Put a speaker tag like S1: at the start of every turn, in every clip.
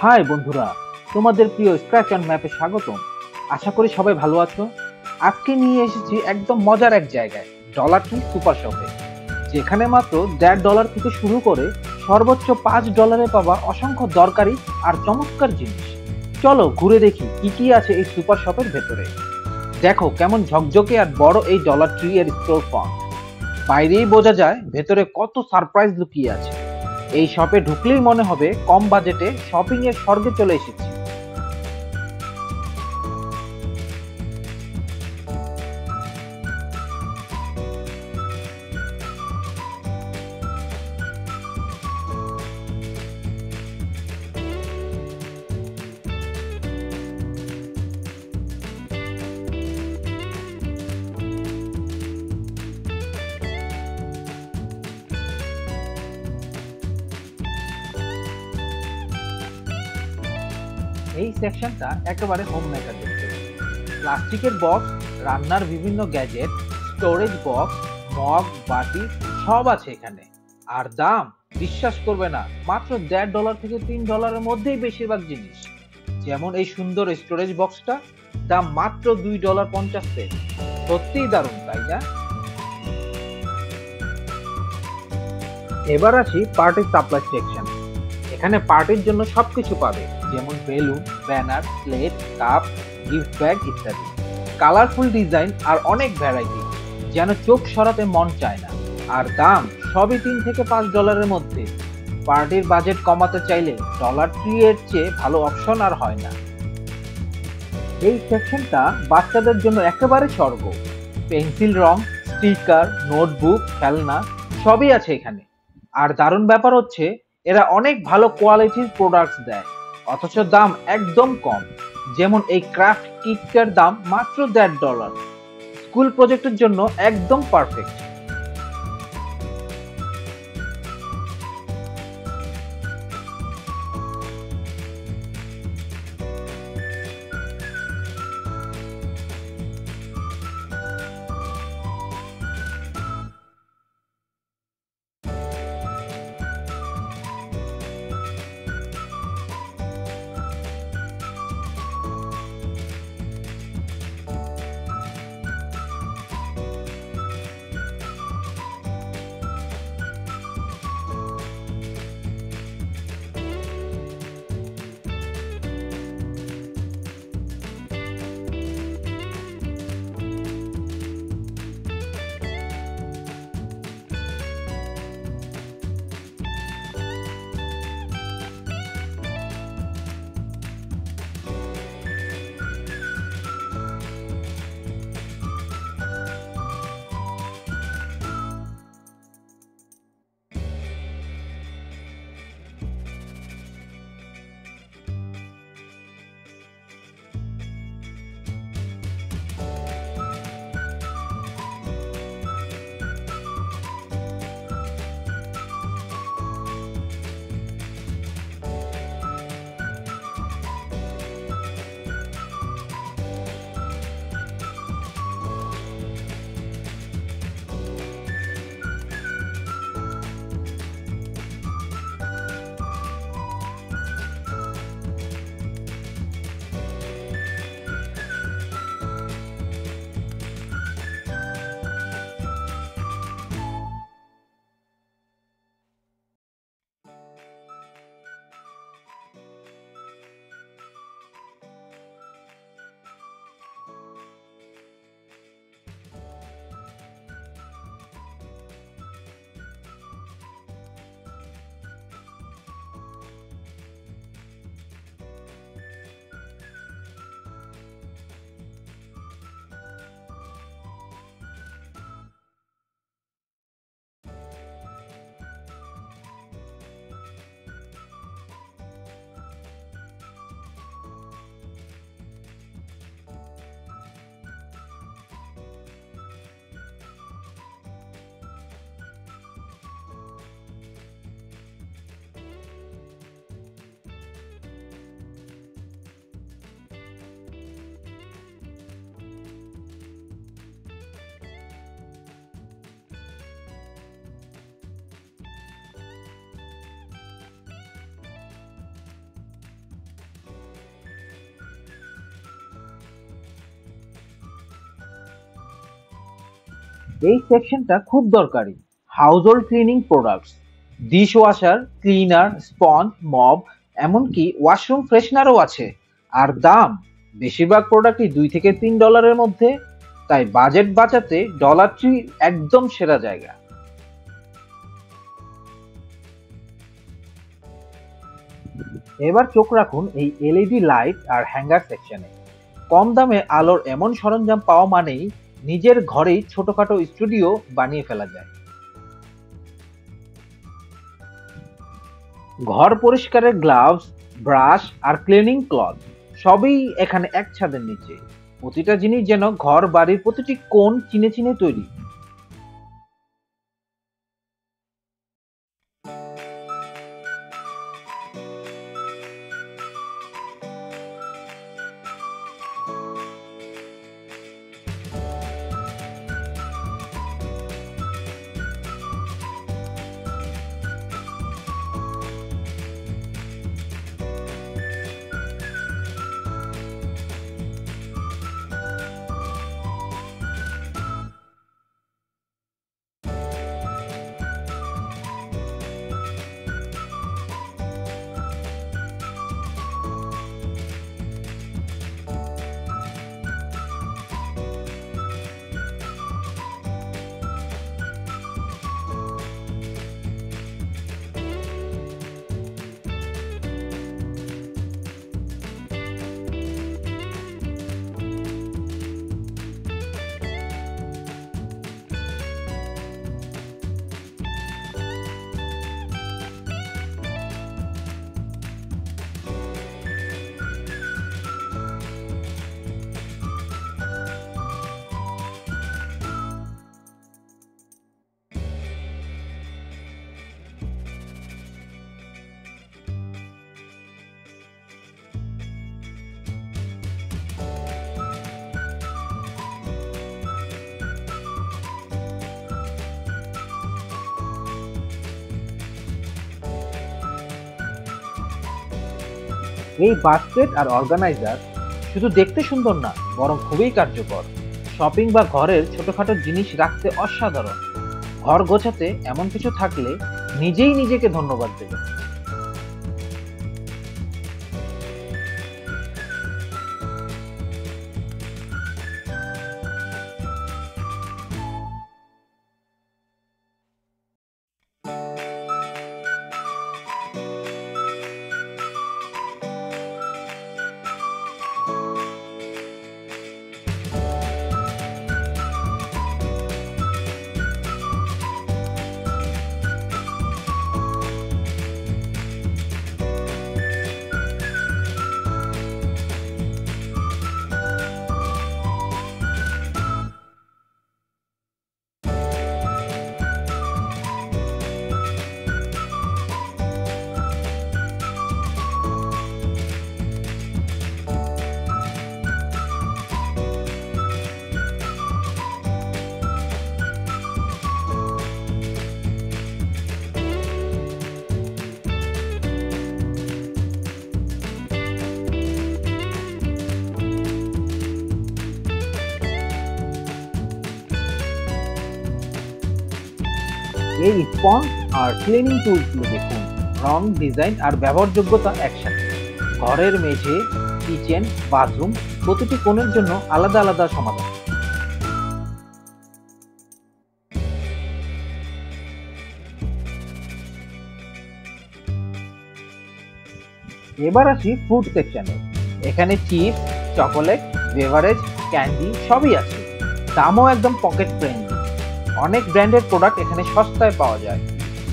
S1: High বন্ধুরা, তোমাদের প্রিয় স্ক্র্যাচ অন ম্যাপে স্বাগতম। আশা করি সবাই ভালো আছো। আজকে নিয়ে এসেছি একদম মজার এক জায়গায়, ডলার ট্রি সুপার শপে, যেখানে মাত্র $1.5 থেকে শুরু করে সর্বোচ্চ $5 পাবা অসংখ্য দরকারি আর চমৎকার জিনিস। চলো ঘুরে দেখি কি কি আছে এই সুপার শপের ভেতরে। দেখো কেমন ঝকঝকে আর বড় এই ডলার ট্রি এর স্টোর ফ্রন্ট। বাইরেই বোঝা যায় ভেতরে কত সারপ্রাইজ লুকিয়ে আছে। এই শপে ঢুকলেই মনে হবে কম বাজেটে শপিং এর স্বর্গে চলে এসেছি। এই সেকশনটা একেবারে হোম মেকারদের জন্য। প্লাস্টিকের বক্স, রান্নার বিভিন্ন গ্যাজেট, স্টোরেজ বক্স, মগ, বাটি সব আছে এখানে। আর দাম বিশ্বাস করবে না, মাত্র $1.5 থেকে $3 মধ্যেই বেশিরভাগ জিনিস। যেমন এই সুন্দর স্টোরেজ বক্সটা, দাম মাত্র $2.50। সত্যিই দারুণ, তাই না? এবার আসি পার্টি সাপ্লাই সেকশন। এখানে পার্টির জন্য সবকিছু পাবে, যেমন balloon, banner, plate, cup, gift bag ইত্যাদি। কালারফুল ডিজাইন আর অনেক ভ্যারাইটি, যেন চোখ সরাতে মন চায় না। আর দাম সবই $3 থেকে $5 মধ্যে। পার্টির বাজেট কমাতে চাইলে ডলার ট্রি এর চেয়ে ভালো অপশন আর হয় না। এই সেকশনটা বাচ্চাদের জন্য একেবারে স্বর্গ। পেন্সিল রং, স্টিকার, নোটবুক, খেলনা সবই আছে এখানে। আর দারুণ ব্যাপার হচ্ছে, এরা অনেক ভালো কোয়ালিটির প্রোডাক্টস দেয়, অথচ দাম একদম কম। যেমন এই ক্রাফট কিটটার দাম মাত্র $1.5। স্কুল প্রজেক্টের জন্য একদম পারফেক্ট। এই সেকশনটা খুব দরকারি। Household cleaning products, dish washer, cleaner, sponge, mop, এমনকি ওয়াশরুম ফ্রেশনারও আছে। আর দাম, বেশিরভাগ প্রোডাক্টই $2 থেকে $3 মধ্যে। তাই বাজেট বাঁচাতে ডলার ট্রি একদম সেরা জায়গা। এবার চোখ রাখুন এই এলইডি লাইট আর হ্যাঙ্গার সেকশনে। কম দামে আলোর এমন সরঞ্জাম পাওয়া মানেই নিজের ঘরেই ছোটখাটো স্টুডিও বানিয়ে ফেলা যায়। ঘর পরিষ্কারের গ্লাভস, ব্রাশ আর ক্লিনিং ক্লথ সবই এখানে এক ছাদের নিচে। প্রতিটা জিনিস যেন ঘর বাড়ির প্রতিটি কোণ চিনে চিনে তৈরি। এই বাস্কেট আর অর্গানাইজার শুধু দেখতে সুন্দর না, বরং খুবই কার্যকর। শপিং বা ঘরের ছোটখাটো জিনিস রাখতে অসাধারণ। ঘর গোছাতে এমন কিছু থাকলে নিজেই নিজেকে ধন্যবাদ দেবে। এই স্পঞ্জ আর ক্লিনিং টুলসগুলো দেখুন, রং, ডিজাইন আর ব্যবহারযোগ্যতা একসাথে। ঘরের মেঝে, কিচেন, বাথরুম প্রতিটি কোণের জন্য আলাদা আলাদা সমাধান। এবার আসি ফুড সেকশনে। এখানে চিপস, চকোলেট, বেভারেজ, ক্যান্ডি সবই আছে। দামও একদম পকেট ফ্রেন্ডলি। অনেক ব্র্যান্ডের প্রোডাক্ট এখানে সস্তায় পাওয়া যায়।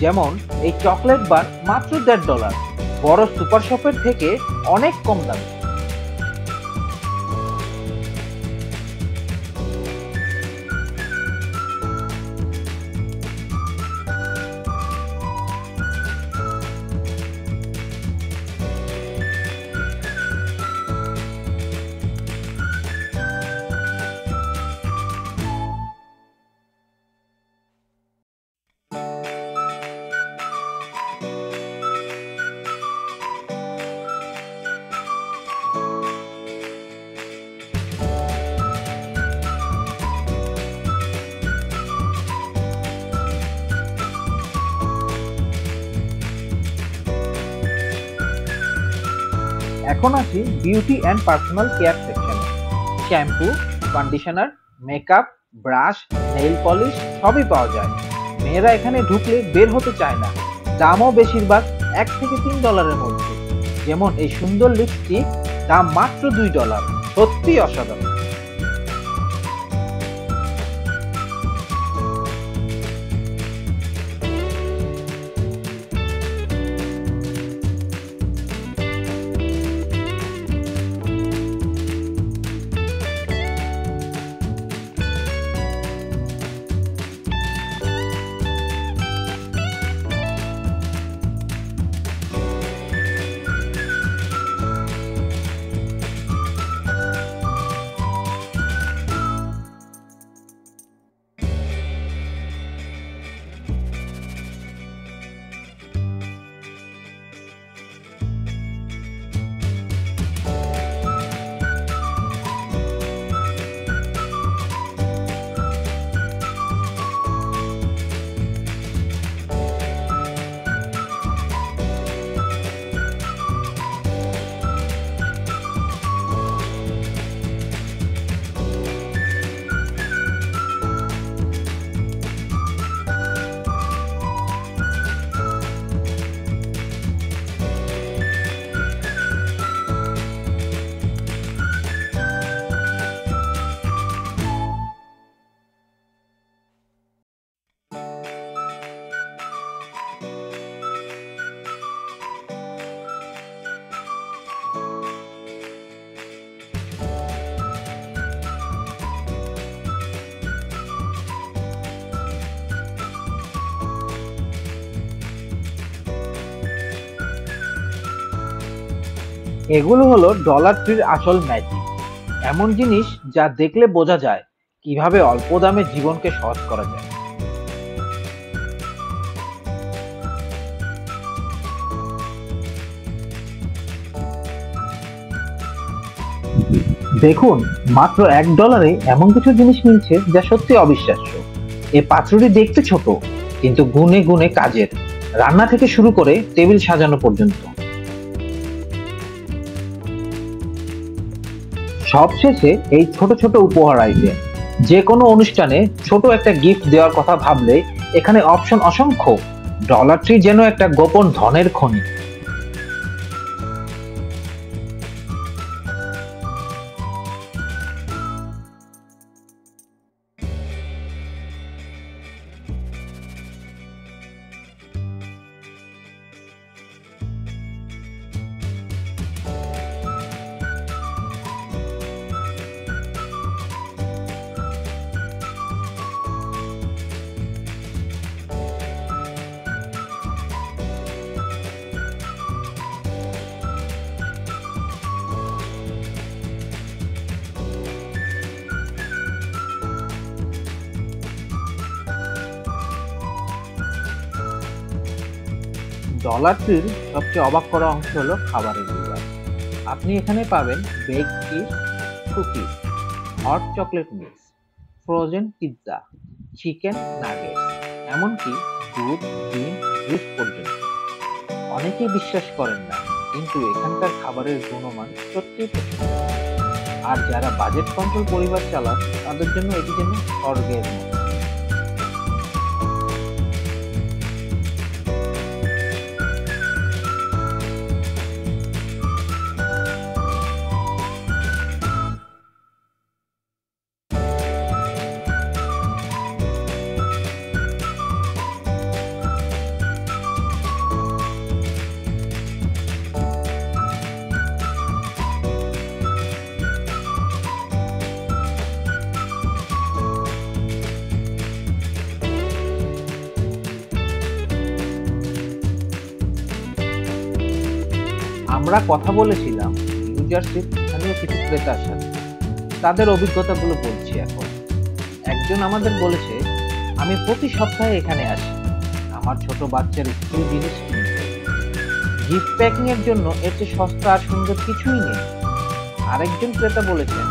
S1: যেমন এই চকলেট বার মাত্র $1.5, বড় সুপার শপের থেকে অনেক কম দামে। এখন আসি বিউটি অ্যান্ড পার্সোনাল কেয়ার সেকশনে। Shampoo, conditioner, makeup, brush, nail polish সবই পাওয়া যায়। মেয়েরা এখানে ঢুকলে বের হতে চায় না। দামও বেশিরভাগ $1 থেকে $3 মধ্যে। যেমন এই সুন্দর লিপস্টিক, দাম মাত্র $2। সত্যি অসাধারণ। এগুলো হলো ডলার ট্রির আসল ম্যাজিক। এমন জিনিস যা দেখলে বোঝা যায় কিভাবে অল্প দামে জীবনকে সহজ করা যায়। দেখুন, মাত্র $1 এমন কিছু জিনিস মিলছে যা সত্যি অবিশ্বাস্য। এই পাত্রটি দেখতে ছোট, কিন্তু গুণে গুণে কাজের। রান্না থেকে শুরু করে টেবিল সাজানো পর্যন্ত। সবশেষে এই ছোট ছোট উপহার আইটেম। যে কোনো অনুষ্ঠানে ছোট একটা গিফট দেওয়ার কথা ভাবলে এখানে অপশন অসংখ্য। ডলার ট্রি যেন একটা গোপন ধনের খনি। ডলার ট্রির সবচেয়ে অবাক করা অংশ হলো খাবারের বিভাগ। আপনি এখানে পাবেন bake cheese, cookies, hot chocolate mix, frozen pizza, chicken nuggets, এমনকি দুধ, ডিম, জুস পর্যন্ত। অনেকেই বিশ্বাস করেন না, কিন্তু এখানকার খাবারের গুণমান সত্যিই প্রশংসনীয়। আর যারা বাজেট কন্ট্রোল পরিবার চালান তাদের জন্য এটি যেন স্বর্গের মতো। আমরা কথা বলেছিলাম নিউ জার্সির স্থানীয় কিছু ক্রেতার সাথে। তাদের অভিজ্ঞতাগুলো বলছি এখন। একজন আমাদের বলেছে, আমি প্রতি সপ্তাহে এখানে আসি আমার ছোট বাচ্চার স্কুল জিনিস কিনতে। গিফট প্যাকিং এর জন্য এর চেয়ে সস্তা আর সুন্দর কিছুই নেই। আরেকজন ক্রেতা বলেছেন,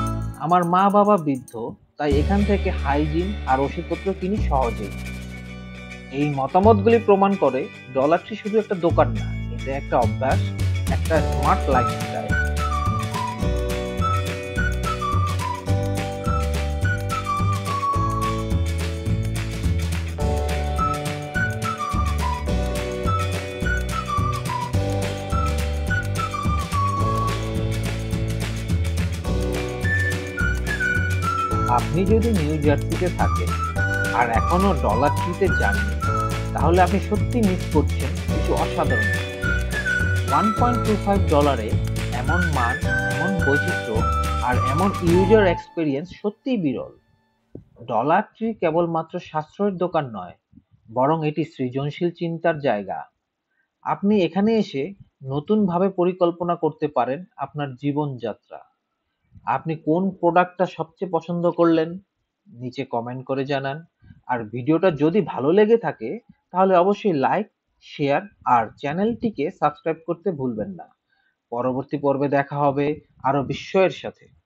S1: আমার মা বাবা বৃদ্ধ, তাই এখান থেকে হাইজিন আর ওষুধপত্র কিনি সহজেই। এই মতামতগুলি প্রমাণ করে ডলার ট্রি শুধু একটা দোকান না, এটা একটা অভ্যাস, একটা স্মার্ট লাইফস্টাইল। আপনি যদি নিউ জার্সিতে থাকেন আর এখনো ডলার ট্রিতে যাননি, তাহলে আপনি সত্যি মিস করছেন কিছু অসাধারণ জিনিস। $1.25 এমন মান, এমন বৈচিত্র্য আর এমন ইউজার এক্সপেরিয়েন্স সত্যিই বিরল। ডলার ট্রি কেবলমাত্র সাশ্রয়ের দোকান নয়, বরং এটি সৃজনশীল চিন্তার জায়গা। আপনি এখানে এসে নতুনভাবে পরিকল্পনা করতে পারেন আপনার জীবনযাত্রা। আপনি কোন প্রোডাক্টটা সবচেয়ে পছন্দ করলেন? নিচে কমেন্ট করে জানান। আর ভিডিওটা যদি ভালো লেগে থাকে, তাহলে অবশ্যই লাইক, শেয়ার আর চ্যানেলটিকে সাবস্ক্রাইব করতে ভুলবেন না। পরবর্তী পর্বে দেখা হবে আরো বিস্ময়ের সাথে।